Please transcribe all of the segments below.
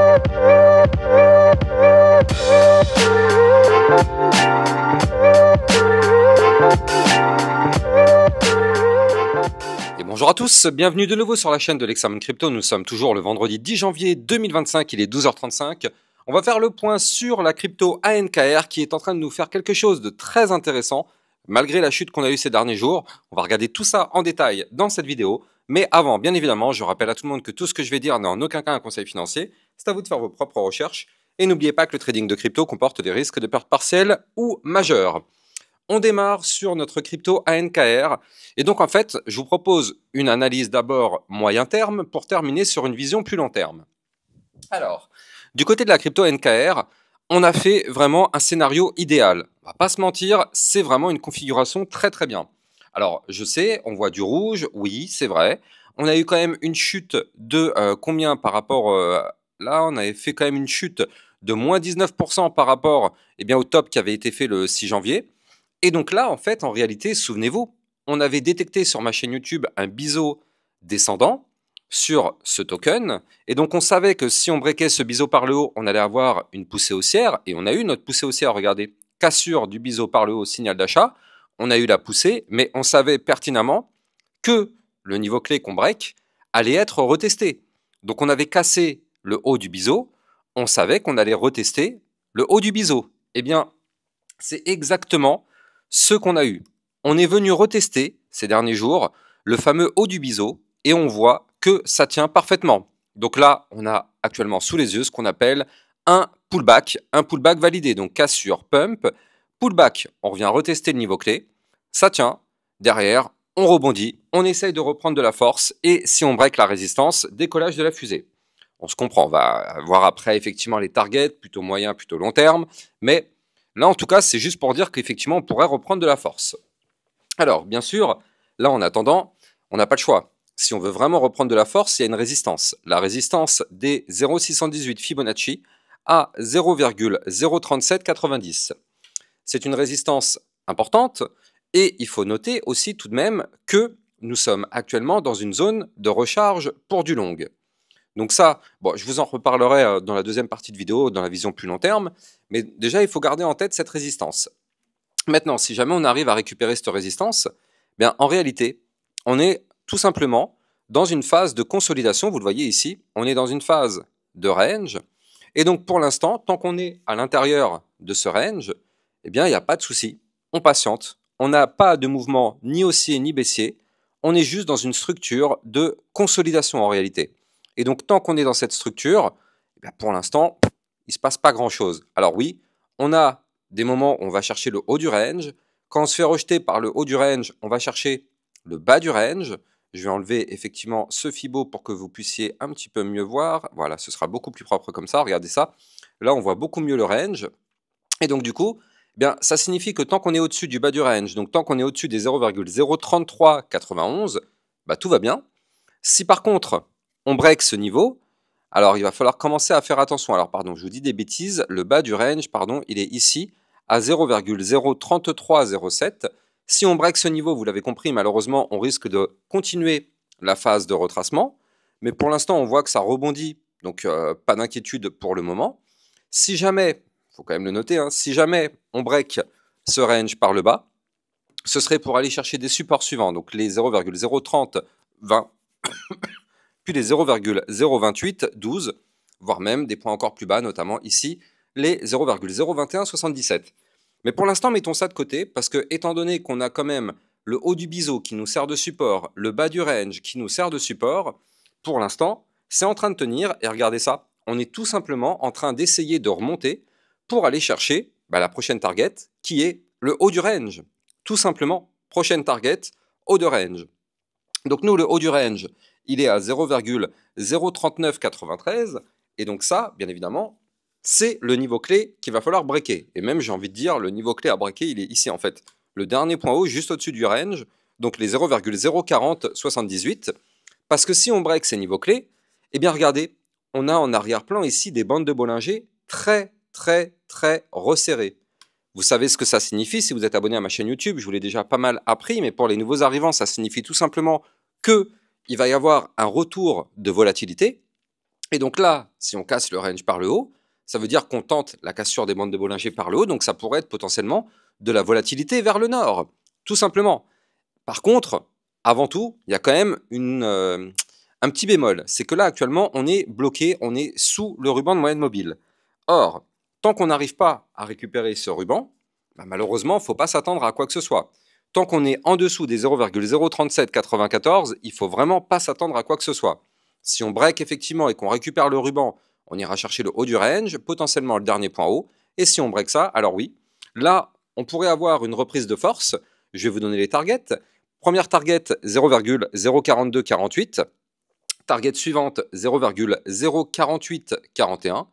Et bonjour à tous, bienvenue de nouveau sur la chaîne de l'Examen Crypto. Nous sommes toujours le vendredi 10 janvier 2025, il est 12h35. On va faire le point sur la crypto ANKR qui est en train de nous faire quelque chose de très intéressant malgré la chute qu'on a eue ces derniers jours. On va regarder tout ça en détail dans cette vidéo. Mais avant, bien évidemment, je rappelle à tout le monde que tout ce que je vais dire n'est en aucun cas un conseil financier. C'est à vous de faire vos propres recherches. Et n'oubliez pas que le trading de crypto comporte des risques de perte partielle ou majeure. On démarre sur notre crypto ANKR. Et donc, en fait, je vous propose une analyse d'abord moyen terme pour terminer sur une vision plus long terme. Alors, du côté de la crypto ANKR, on a fait vraiment un scénario idéal. On va pas se mentir, c'est vraiment une configuration très très bien. Alors, je sais, on voit du rouge, oui, c'est vrai. On a eu quand même une chute de combien par rapport... là, on avait fait quand même une chute de moins 19% par rapport au top qui avait été fait le 6 janvier. Et donc là, en fait, en réalité, souvenez-vous, on avait détecté sur ma chaîne YouTube un biseau descendant sur ce token. Et donc, on savait que si on breakait ce biseau par le haut, on allait avoir une poussée haussière. Et on a eu notre poussée haussière, regardez, cassure du biseau par le haut, signal d'achat. On a eu la poussée, mais on savait pertinemment que le niveau clé qu'on break allait être retesté. Donc, on avait cassé le haut du biseau. On savait qu'on allait retester le haut du biseau. Eh bien, c'est exactement ce qu'on a eu. On est venu retester ces derniers jours le fameux haut du biseau et on voit que ça tient parfaitement. Donc là, on a actuellement sous les yeux ce qu'on appelle un pullback validé. Donc cassure, pump, pullback, on revient retester le niveau clé, ça tient, derrière, on rebondit, on essaye de reprendre de la force et si on break la résistance, décollage de la fusée. On se comprend, on va voir après effectivement les targets, plutôt moyen, plutôt long terme, mais là, en tout cas, c'est juste pour dire qu'effectivement, on pourrait reprendre de la force. Alors, bien sûr, là, en attendant, on n'a pas le choix. Si on veut vraiment reprendre de la force, il y a une résistance. La résistance des 0,618 Fibonacci à 0,03790. C'est une résistance importante et il faut noter aussi tout de même que nous sommes actuellement dans une zone de recharge pour du long. Donc ça, bon, je vous en reparlerai dans la deuxième partie de vidéo, dans la vision plus long terme, mais déjà, il faut garder en tête cette résistance. Maintenant, si jamais on arrive à récupérer cette résistance, bien, en réalité, on est tout simplement dans une phase de consolidation. Vous le voyez ici, on est dans une phase de range. Et donc, pour l'instant, tant qu'on est à l'intérieur de ce range, eh bien, il n'y a pas de souci. On patiente. On n'a pas de mouvement ni haussier ni baissier. On est juste dans une structure de consolidation en réalité. Et donc, tant qu'on est dans cette structure, eh bien, pour l'instant, il ne se passe pas grand-chose. Alors oui, on a des moments où on va chercher le haut du range. Quand on se fait rejeter par le haut du range, on va chercher le bas du range. Je vais enlever effectivement ce Fibo pour que vous puissiez un petit peu mieux voir. Voilà, ce sera beaucoup plus propre comme ça. Regardez ça. Là, on voit beaucoup mieux le range. Et donc, du coup, eh bien, ça signifie que tant qu'on est au-dessus du bas du range, donc tant qu'on est au-dessus des 0,03391, bah, tout va bien. Si par contre, on break ce niveau, alors il va falloir commencer à faire attention. Alors pardon, je vous dis des bêtises, le bas du range, pardon, il est ici à 0,03307. Si on break ce niveau, vous l'avez compris, malheureusement, on risque de continuer la phase de retracement. Mais pour l'instant, on voit que ça rebondit, donc pas d'inquiétude pour le moment. Si jamais, il faut quand même le noter, hein, si jamais on break ce range par le bas, ce serait pour aller chercher des supports suivants, donc les 0,03020, puis les 0,02812, voire même des points encore plus bas, notamment ici, les 0,02177. Mais pour l'instant, mettons ça de côté, parce que étant donné qu'on a quand même le haut du biseau qui nous sert de support, le bas du range qui nous sert de support, pour l'instant, c'est en train de tenir, et regardez ça, on est tout simplement en train d'essayer de remonter pour aller chercher la prochaine target, qui est le haut du range. Tout simplement, prochaine target, haut de range. Donc nous, le haut du range, il est à 0,03993, et donc ça, bien évidemment, c'est le niveau clé qu'il va falloir breaker. Et même, j'ai envie de dire, le niveau clé à breaker, il est ici en fait. Le dernier point haut, juste au-dessus du range, donc les 0,04078, parce que si on break ces niveaux clés, eh bien regardez, on a en arrière-plan ici des bandes de Bollinger très resserrées. Vous savez ce que ça signifie si vous êtes abonné à ma chaîne YouTube, je vous l'ai déjà pas mal appris, mais pour les nouveaux arrivants, ça signifie tout simplement qu'il va y avoir un retour de volatilité. Et donc là, si on casse le range par le haut, ça veut dire qu'on tente la cassure des bandes de Bollinger par le haut, donc ça pourrait être potentiellement de la volatilité vers le nord, tout simplement. Par contre, avant tout, il y a quand même un petit bémol, c'est que là actuellement on est bloqué, on est sous le ruban de moyenne mobile. Or, tant qu'on n'arrive pas à récupérer ce ruban, bah malheureusement, il ne faut pas s'attendre à quoi que ce soit. Tant qu'on est en dessous des 0,03794, il ne faut vraiment pas s'attendre à quoi que ce soit. Si on break effectivement et qu'on récupère le ruban, on ira chercher le haut du range, potentiellement le dernier point haut. Et si on break ça, alors oui, là, on pourrait avoir une reprise de force. Je vais vous donner les targets. Première target, 0,04248. Target suivante, 0,04841.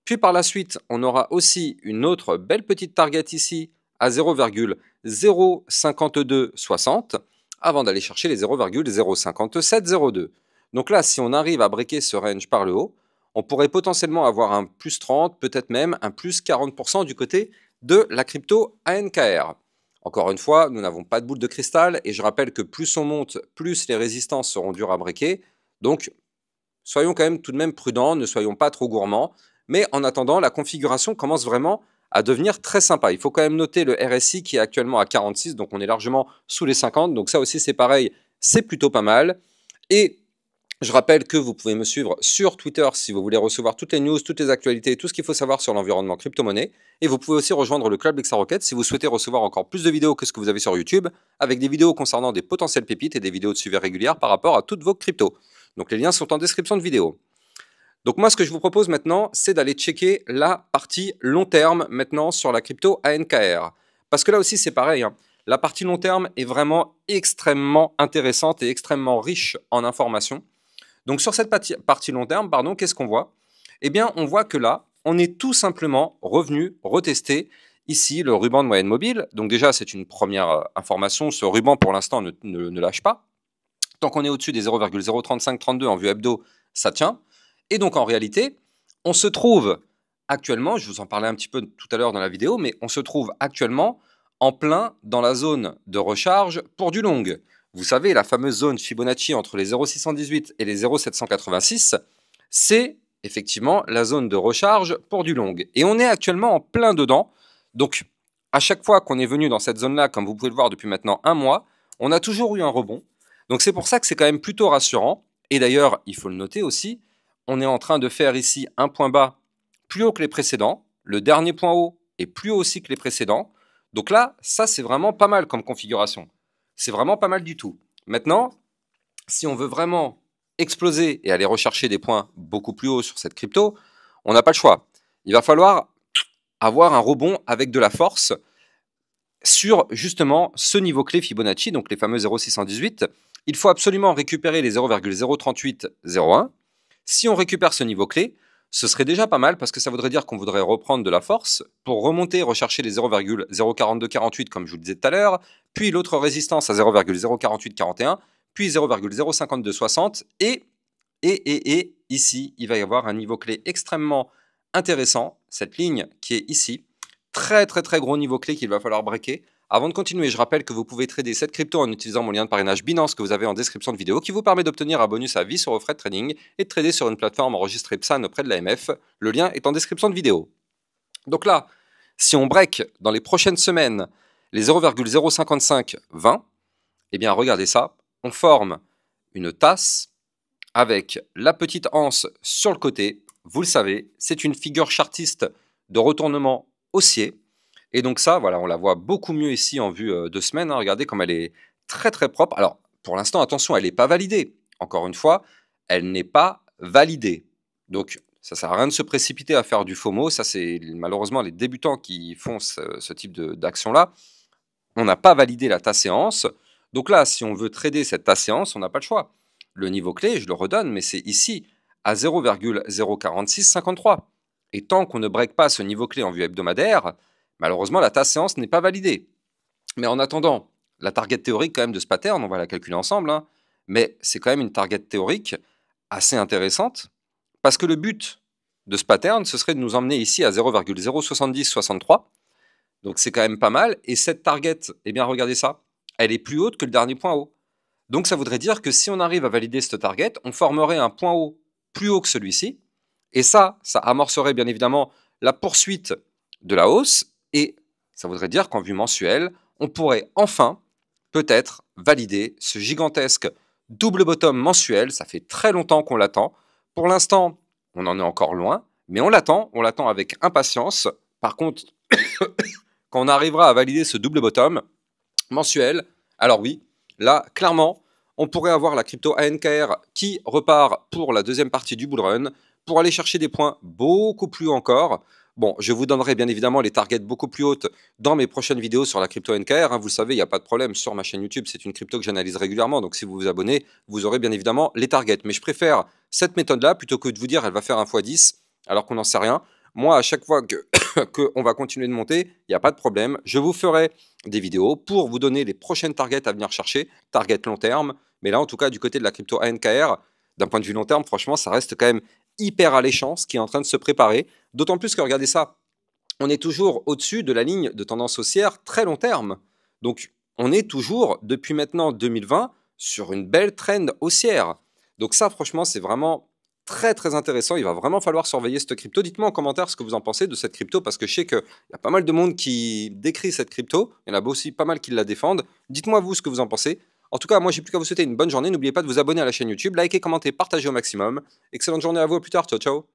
Puis par la suite, on aura aussi une autre belle petite target ici à 0,05260 avant d'aller chercher les 0,05702. Donc là, si on arrive à breaker ce range par le haut, on pourrait potentiellement avoir un plus 30, peut-être même un plus 40% du côté de la crypto ANKR. Encore une fois, nous n'avons pas de boule de cristal et je rappelle que plus on monte, plus les résistances seront dures à breaker. Donc, soyons quand même tout de même prudents, ne soyons pas trop gourmands. Mais en attendant, la configuration commence vraiment à devenir très sympa. Il faut quand même noter le RSI qui est actuellement à 46, donc on est largement sous les 50. Donc ça aussi, c'est pareil, c'est plutôt pas mal. Et je rappelle que vous pouvez me suivre sur Twitter si vous voulez recevoir toutes les news, toutes les actualités, tout ce qu'il faut savoir sur l'environnement crypto-monnaie. Et vous pouvez aussi rejoindre le club Lexarocket si vous souhaitez recevoir encore plus de vidéos que ce que vous avez sur YouTube, avec des vidéos concernant des potentielles pépites et des vidéos de suivi régulières par rapport à toutes vos cryptos. Donc les liens sont en description de vidéo. Donc moi, ce que je vous propose maintenant, c'est d'aller checker la partie long terme maintenant sur la crypto ANKR. Parce que là aussi, c'est pareil, hein. La partie long terme est vraiment extrêmement intéressante et extrêmement riche en informations. Donc sur cette partie long terme, pardon, qu'est-ce qu'on voit? Eh bien, on voit que là, on est tout simplement revenu retester ici le ruban de moyenne mobile. Donc déjà, c'est une première information. Ce ruban, pour l'instant, ne lâche pas. Tant qu'on est au-dessus des 0,03532 en vue hebdo, ça tient. Et donc en réalité, on se trouve actuellement, je vous en parlais un petit peu tout à l'heure dans la vidéo, mais on se trouve actuellement en plein dans la zone de recharge pour du long. Vous savez, la fameuse zone Fibonacci entre les 0,618 et les 0,786, c'est effectivement la zone de recharge pour du long. Et on est actuellement en plein dedans. Donc, à chaque fois qu'on est venu dans cette zone-là, comme vous pouvez le voir depuis maintenant un mois, on a toujours eu un rebond. Donc c'est pour ça que c'est quand même plutôt rassurant. Et d'ailleurs, il faut le noter aussi, on est en train de faire ici un point bas plus haut que les précédents. Le dernier point haut est plus haut aussi que les précédents. Donc là, ça c'est vraiment pas mal comme configuration. C'est vraiment pas mal du tout. Maintenant, si on veut vraiment exploser et aller rechercher des points beaucoup plus hauts sur cette crypto, on n'a pas le choix. Il va falloir avoir un rebond avec de la force sur justement ce niveau clé Fibonacci, donc les fameux 0,618. Il faut absolument récupérer les 0,03801. Si on récupère ce niveau clé, ce serait déjà pas mal parce que ça voudrait dire qu'on voudrait reprendre de la force pour remonter, rechercher les 0,04248 comme je vous le disais tout à l'heure, puis l'autre résistance à 0,04841, puis 0,05260 et ici, il va y avoir un niveau clé extrêmement intéressant, cette ligne qui est ici, très gros niveau clé qu'il va falloir breaker. Avant de continuer, je rappelle que vous pouvez trader cette crypto en utilisant mon lien de parrainage Binance que vous avez en description de vidéo qui vous permet d'obtenir un bonus à vie sur vos frais de trading et de trader sur une plateforme enregistrée PSAN auprès de l'AMF. Le lien est en description de vidéo. Donc là, si on break dans les prochaines semaines les 0,05520, eh bien regardez ça, on forme une tasse avec la petite anse sur le côté. Vous le savez, c'est une figure chartiste de retournement haussier. Et donc ça, voilà, on la voit beaucoup mieux ici en vue de semaine. Hein. Regardez comme elle est très propre. Alors, pour l'instant, attention, elle n'est pas validée. Encore une fois, elle n'est pas validée. Donc, ça ne sert à rien de se précipiter à faire du FOMO. Ça, c'est malheureusement les débutants qui font ce type d'action-là. On n'a pas validé la séance. Donc là, si on veut trader cette séance, on n'a pas le choix. Le niveau clé, je le redonne, mais c'est ici, à 0,04653. Et tant qu'on ne break pas ce niveau clé en vue hebdomadaire, malheureusement, la séance n'est pas validée. Mais en attendant, la target théorique quand même de ce pattern, on va la calculer ensemble, hein, mais c'est quand même une target théorique assez intéressante, parce que le but de ce pattern, ce serait de nous emmener ici à 0,07063. Donc c'est quand même pas mal. Et cette target, eh bien regardez ça, elle est plus haute que le dernier point haut. Donc ça voudrait dire que si on arrive à valider cette target, on formerait un point haut plus haut que celui-ci. Et ça amorcerait bien évidemment la poursuite de la hausse et ça voudrait dire qu'en vue mensuelle, on pourrait enfin peut-être valider ce gigantesque double bottom mensuel. Ça fait très longtemps qu'on l'attend. Pour l'instant, on en est encore loin, mais on l'attend avec impatience. Par contre, quand on arrivera à valider ce double bottom mensuel, alors oui, là, clairement, on pourrait avoir la crypto ANKR qui repart pour la deuxième partie du bull run pour aller chercher des points beaucoup plus haut encore. Bon, je vous donnerai bien évidemment les targets beaucoup plus hautes dans mes prochaines vidéos sur la crypto ANKR. Vous le savez, il n'y a pas de problème sur ma chaîne YouTube. C'est une crypto que j'analyse régulièrement. Donc si vous vous abonnez, vous aurez bien évidemment les targets. Mais je préfère cette méthode-là plutôt que de vous dire elle va faire 1 x 10 alors qu'on n'en sait rien. Moi, à chaque fois qu'on va continuer de monter, il n'y a pas de problème. Je vous ferai des vidéos pour vous donner les prochaines targets à venir chercher, targets long terme. Mais là, en tout cas, du côté de la crypto ANKR, d'un point de vue long terme, franchement, ça reste quand même hyper alléchant ce qui est en train de se préparer. D'autant plus que, regardez ça, on est toujours au-dessus de la ligne de tendance haussière très long terme. Donc, on est toujours, depuis maintenant 2020, sur une belle trend haussière. Donc ça, franchement, c'est vraiment très très intéressant. Il va vraiment falloir surveiller cette crypto. Dites-moi en commentaire ce que vous en pensez de cette crypto, parce que je sais qu'il y a pas mal de monde qui décrit cette crypto. Il y en a aussi pas mal qui la défendent. Dites-moi vous ce que vous en pensez. En tout cas, moi, j'ai plus qu'à vous souhaiter une bonne journée. N'oubliez pas de vous abonner à la chaîne YouTube, liker, commenter, partager au maximum. Excellente journée à vous, à plus tard. Ciao, ciao.